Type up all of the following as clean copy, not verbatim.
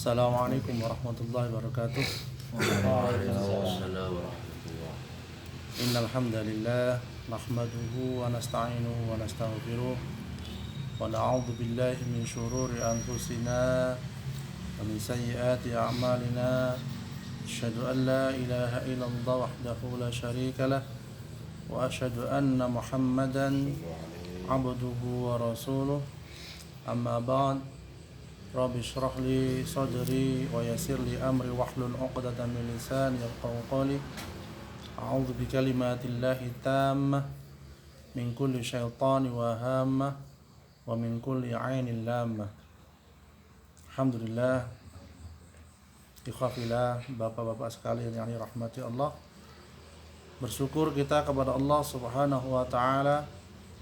Assalamualaikum warahmatullahi wabarakatuh. Waalaikumsalam warahmatullahi. Innal hamdalillah nahmaduhu wa nasta'inuhu wa nastaghfiruh wa na'udzu billahi min shururi anfusina wa min sayyiati a'malina. Asyhadu an la ilaha illallah wahdahu la syarika lah wa asyhadu anna Muhammadan abduhu wa rasuluh. Amma ba'd. Rabbi shrah li sadri wa yassir li amri wahlul 'uqdatam min lisani yafqahu qawli. A'udzu bi kalimatillahi tammah min kulli syaitani wa hammah wa min kulli 'ainin lammah. Alhamdulillah, ikhwafillah, bapak-bapak sekalian yang dirahmati Allah. Bersyukur kita kepada Allah Subhanahu wa taala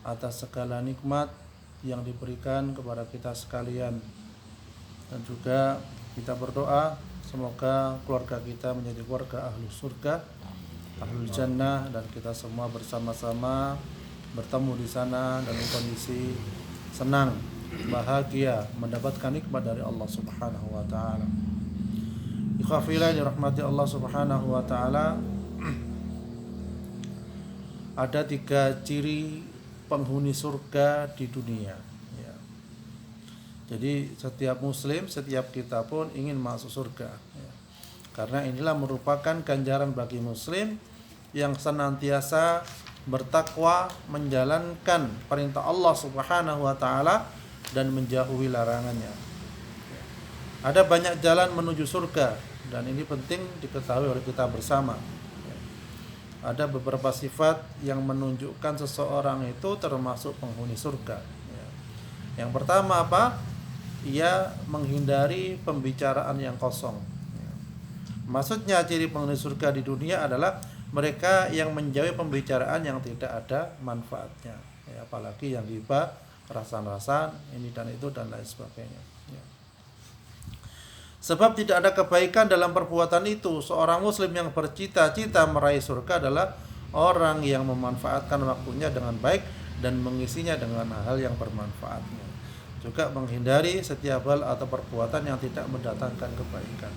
atas segala nikmat yang diberikan kepada kita sekalian. Dan juga kita berdoa semoga keluarga kita menjadi keluarga ahlu surga, ahlul jannah, dan kita semua bersama-sama bertemu di sana dalam kondisi senang, bahagia, mendapatkan nikmat dari Allah Subhanahu wa taala. Ikhwafillah dirahmati Allah Subhanahu wa taala. Ada 3 ciri penghuni surga di dunia. Jadi setiap muslim, setiap kita pun ingin masuk surga, karena inilah merupakan ganjaran bagi muslim yang senantiasa bertakwa, menjalankan perintah Allah Subhanahu wa taala dan menjauhi larangannya. Ada banyak jalan menuju surga, dan ini penting diketahui oleh kita bersama. Ada beberapa sifat yang menunjukkan seseorang itu termasuk penghuni surga. Yang pertama apa? Ia menghindari pembicaraan yang kosong. Maksudnya ciri penghuni surga di dunia adalah mereka yang menjauhi pembicaraan yang tidak ada manfaatnya, apalagi yang ghibah, rasan-rasan, ini dan itu dan lain sebagainya. Sebab tidak ada kebaikan dalam perbuatan itu. Seorang muslim yang bercita-cita meraih surga adalah orang yang memanfaatkan waktunya dengan baik dan mengisinya dengan hal yang bermanfaat. Juga menghindari setiap hal atau perbuatan yang tidak mendatangkan kebaikan.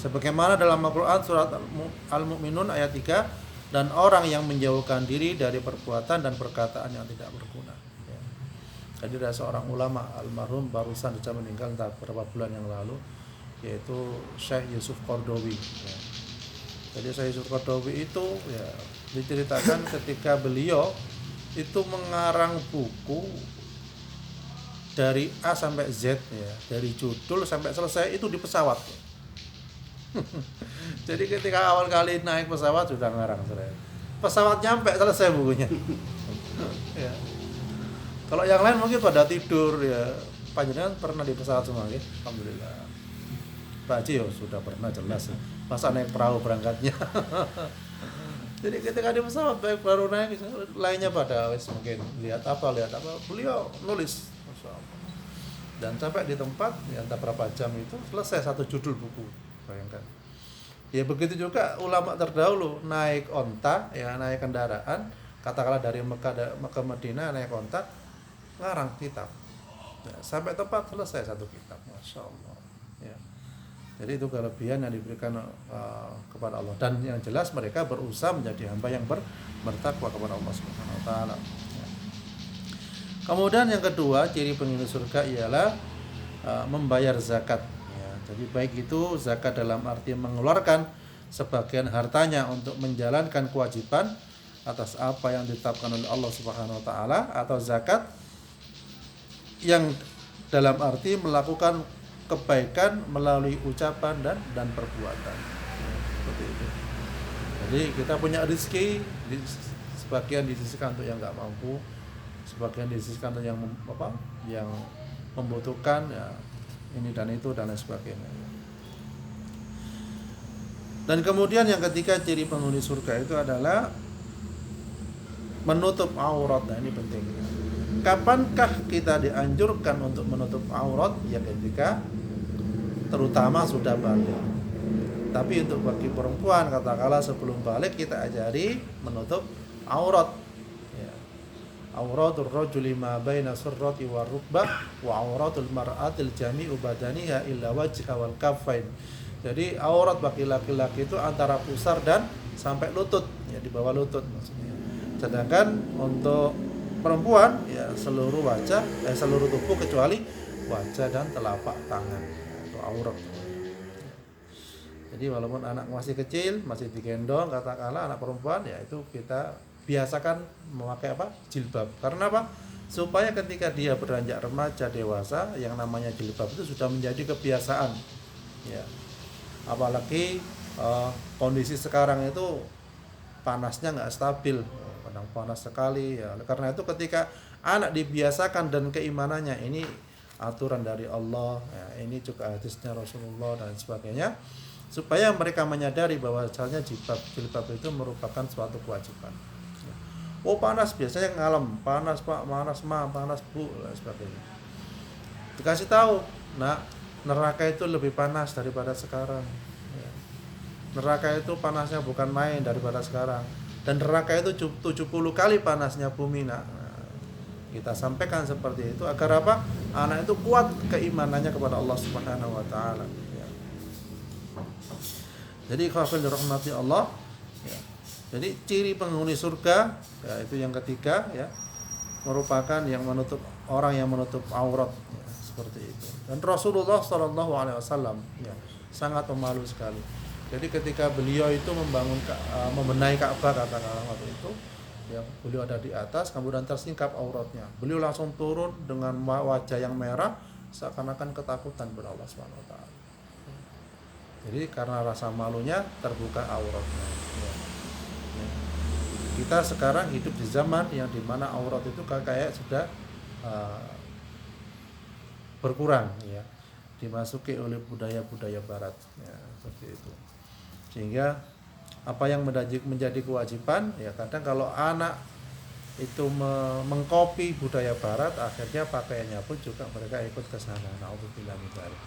Sebagaimana dalam Al-Quran surat Al-Mu'minun ayat 3, dan orang yang menjauhkan diri dari perbuatan dan perkataan yang tidak berguna. Jadi ada seorang ulama almarhum barusan saja meninggal entah beberapa bulan yang lalu, yaitu Syekh Yusuf Qaradawi. Jadi Syekh Yusuf Qaradawi itu diceritakan ketika beliau itu mengarang buku dari A sampai Z, dari judul sampai selesai itu di pesawat. Jadi ketika awal kali naik pesawat sudah ngarang pesawat nyampe selesai bukunya. Kalau yang lain mungkin pada tidur ya. Panjenengan pernah di pesawat semua ya? Alhamdulillah. Pak Haji sudah pernah jelas. Masa naik perahu berangkatnya. Jadi ketika di pesawat baik baru naik, lainnya pada mungkin lihat apa, beliau nulis. Dan sampai di tempat entah berapa jam itu selesai satu judul buku, bayangkan. Ya begitu juga ulama terdahulu naik onta, naik kendaraan, katakanlah dari Mekah ke Madinah naik onta, ngarang kitab. Sampai tempat selesai satu kitab, masya Allah. Jadi itu kelebihan yang diberikan kepada Allah, dan yang jelas mereka berusaha menjadi hamba yang bertakwa kepada Allah Subhanahu wa taala. Kemudian yang kedua, ciri penghuni surga ialah membayar zakat. Jadi baik itu zakat dalam arti mengeluarkan sebagian hartanya untuk menjalankan kewajiban atas apa yang ditetapkan oleh Allah Subhanahu wa taala, atau zakat yang dalam arti melakukan kebaikan melalui ucapan dan perbuatan. Seperti itu. Jadi kita punya rezeki, sebagian disisihkan untuk yang enggak mampu, sebagian disisihkan untuk yang membutuhkan, ini dan itu dan lain sebagainya. Dan kemudian yang ketiga ciri penghuni surga itu adalah menutup aurat. Nah ini penting. Kapankah kita dianjurkan untuk menutup aurat? Ya ketika terutama sudah balik. Tapi untuk bagi perempuan katakanlah sebelum balik kita ajari menutup aurat. auratul rajuli ma baina surrati war rukbah wa auratul mar'atil jami'u badaniha illa wajha wal kaffain. Jadi aurat bagi laki-laki itu antara pusar dan sampai lutut, ya di bawah lutut maksudnya. Sedangkan untuk perempuan ya seluruh wajah, seluruh tubuh kecuali wajah dan telapak tangan, itu aurat. Jadi walaupun anak masih kecil, masih digendong, katakanlah anak perempuan, ya itu kita biasakan memakai apa? Jilbab. Karena apa? Supaya ketika dia beranjak remaja dewasa, yang namanya jilbab itu sudah menjadi kebiasaan. Ya. Apalagi kondisi sekarang itu panasnya nggak stabil, kadang panas sekali. Ya. Karena itu ketika anak dibiasakan dan keimanannya ini aturan dari Allah, ya, ini juga hadisnya Rasulullah dan sebagainya, supaya mereka menyadari bahwa asalnya jilbab itu merupakan suatu kewajiban. Oh panas, biasanya ngalem, panas pak, panas ma, panas bu, dan sebagainya. Dikasih tahu, nak, neraka itu lebih panas daripada sekarang. Neraka itu panasnya bukan main daripada sekarang. Dan neraka itu 70 kali panasnya bumi, nak. Kita sampaikan seperti itu agar apa? Anak itu kuat keimanannya kepada Allah Subhanahu wa taala. Jadi khafil dirahmati Allah, ya. Jadi ciri penghuni surga, ya, itu yang ketiga, ya, merupakan yang menutup orang yang menutup aurat, ya, seperti itu. Dan Rasulullah SAW, ya, sangat pemalu sekali. Jadi ketika beliau itu membenahi Ka'bah katakanlah waktu itu, ya, beliau ada di atas, kemudian tersingkap auratnya. Beliau langsung turun dengan wajah yang merah, seakan-akan ketakutan kepada Allah Subhanahu wa taala. Jadi karena rasa malunya terbuka auratnya. Ya. Kita sekarang hidup di zaman yang dimana aurat itu kayak sudah berkurang, ya, dimasuki oleh budaya-budaya Barat, ya, seperti itu. Sehingga apa yang menjadi kewajiban, ya kadang kalau anak itu mengkopi budaya Barat, akhirnya pakaiannya pun juga mereka ikut ke sana. Nauzubillah min dzalik.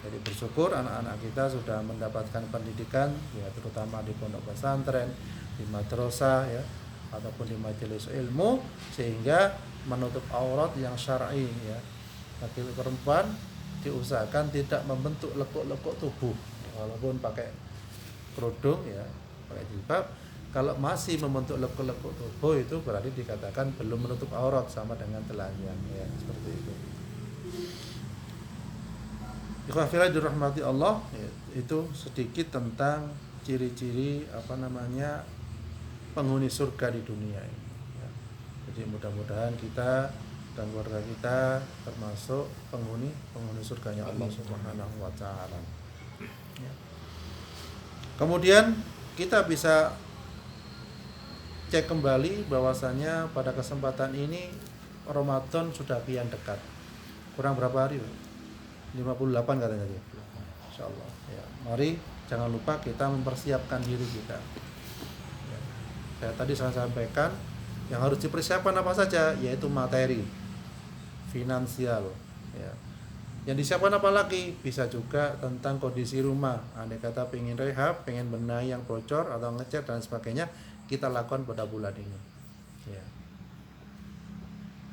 Jadi bersyukur anak-anak kita sudah mendapatkan pendidikan, ya terutama di pondok pesantren, di madrasah, ya, ataupun di majelis ilmu, sehingga menutup aurat yang syar'i, ya. Laki perempuan diusahakan tidak membentuk lekuk-lekuk tubuh, walaupun pakai kerudung, ya, pakai jilbab. Kalau masih membentuk lekuk-lekuk tubuh itu berarti dikatakan belum menutup aurat, sama dengan telanjang, ya, seperti itu. Ikhwafillah dirahmati Allah, itu sedikit tentang ciri-ciri penghuni surga di dunia ini, ya. Jadi mudah-mudahan kita dan keluarga kita termasuk penghuni surganya Allah Subhanahu wa taala. Ya. Kemudian kita bisa cek kembali bahwasannya pada kesempatan ini Ramadan sudah kian dekat. Kurang berapa hari? 58 katanya dia. Insyaallah. Ya, mari jangan lupa kita mempersiapkan diri kita. Ya, tadi saya sampaikan yang harus dipersiapkan apa saja, yaitu materi, finansial, ya. Yang disiapkan apa lagi? Bisa juga tentang kondisi rumah. Andai kata pengen rehab, pengen benahi yang bocor atau ngecat dan sebagainya, kita lakukan pada bulan ini. Ya.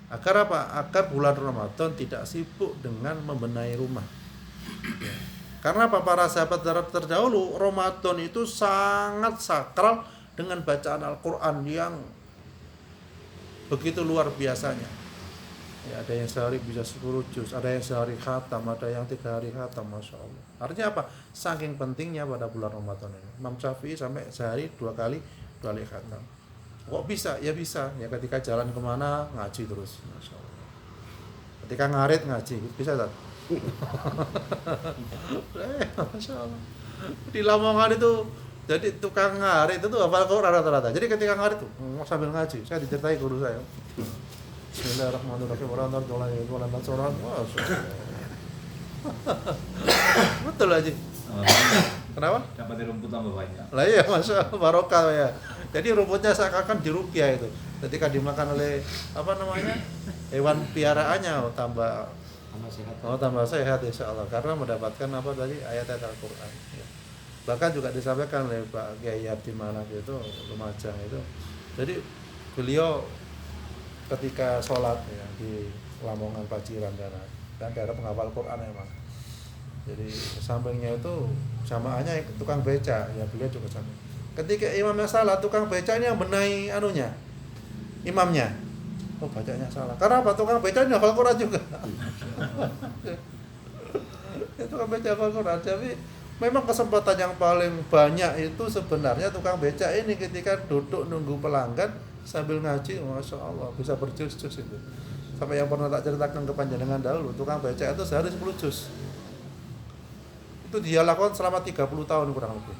Agar apa? Agar bulan Ramadan tidak sibuk dengan membenahi rumah. Ya. Karena apa? Para sahabat terdahulu, Ramadan itu sangat sakral dengan bacaan Al-Quran yang begitu luar biasanya. Ya, ada yang sehari bisa 10 juz, ada yang sehari khatam, ada yang 3 hari khatam, Masya Allah. Artinya apa? Saking pentingnya pada bulan Ramadan ini. Imam Syafi'i sampai sehari 2 kali khatam. Kok bisa? Ya bisa. Ya ketika jalan kemana ngaji terus, Masya Allah. Ketika ngarit ngaji, bisa tak? Masya Allah. Di Lamongan itu jadi tukang ngarit itu hafal Quran rata-rata. Jadi ketika ngarit tuh sambil ngaji, saya diceritai guru saya. Bismillahirrahmanirrahim. Betul aja. Kenapa? Dapat rumput tambah banyak. Lah iya, Masya Allah, barokah ya. Jadi rumputnya seakan-akan diruqyah itu. Ketika dimakan oleh hewan piaraannya, tambah sehat insyaallah, karena mendapatkan ayat-ayat Al-Qur'an. Ya. Bahkan juga disampaikan oleh Pak Kiai Abdi Manaf itu, Lumajang itu. Jadi beliau ketika sholat ya di Lamongan Paciran dan daerah penghafal Quran emang. Jadi sampingnya itu jamaahnya tukang beca, ya beliau juga sama. Ketika imamnya salah, tukang beca ini yang benahi anunya, imamnya. Oh bacanya salah. Karena apa? Tukang beca ini hafal Quran juga. Itu tukang beca hafal Quran. Jadi memang kesempatan yang paling banyak itu sebenarnya tukang beca ini ketika duduk nunggu pelanggan sambil ngaji, masya Allah bisa berjus-jus itu. Sampai yang pernah tak ceritakan ke panjenengan dahulu, tukang beca itu sehari 10 juz. Itu dia lakukan selama 30 tahun kurang lebih.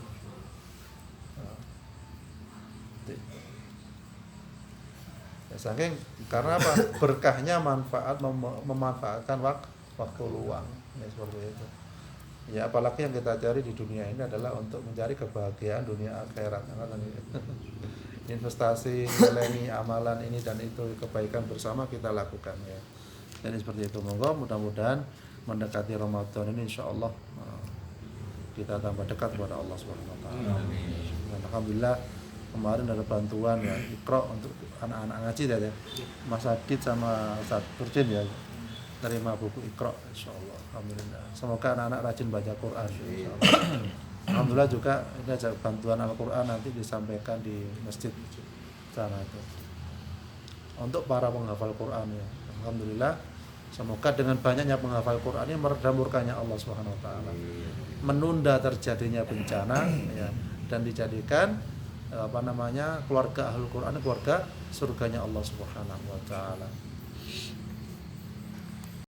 Ya, saking karena apa? Berkahnya memanfaatkan waktu luang. Ya, seperti itu. Ya apalagi yang kita cari di dunia ini adalah untuk mencari kebahagiaan dunia akhirat. Investasi, nilai amalan ini dan itu kebaikan bersama kita lakukan ya. Jadi seperti itu. Monggo mudah-mudahan mendekati Ramadan ini insyaallah kita tambah dekat kepada Allah Subhanahu wa taala. Dan alhamdulillah kemarin ada bantuan ya Iqra untuk anak-anak ngaji ya. Mas Adit sama Ustaz Turjin ya terima buku Iqra insyaallah. Alhamdulillah. Semoga anak-anak rajin baca Quran insyaallah. Alhamdulillah juga ini ada bantuan Al-Quran nanti disampaikan di masjid sana itu untuk para penghafal Quran ya. Alhamdulillah semoga dengan banyaknya penghafal Quran ini meredam murkanya Allah Subhanahu wa taala, menunda terjadinya bencana ya, dan dijadikan keluarga Ahlul Quran keluarga surganya Allah Subhanahu wa taala.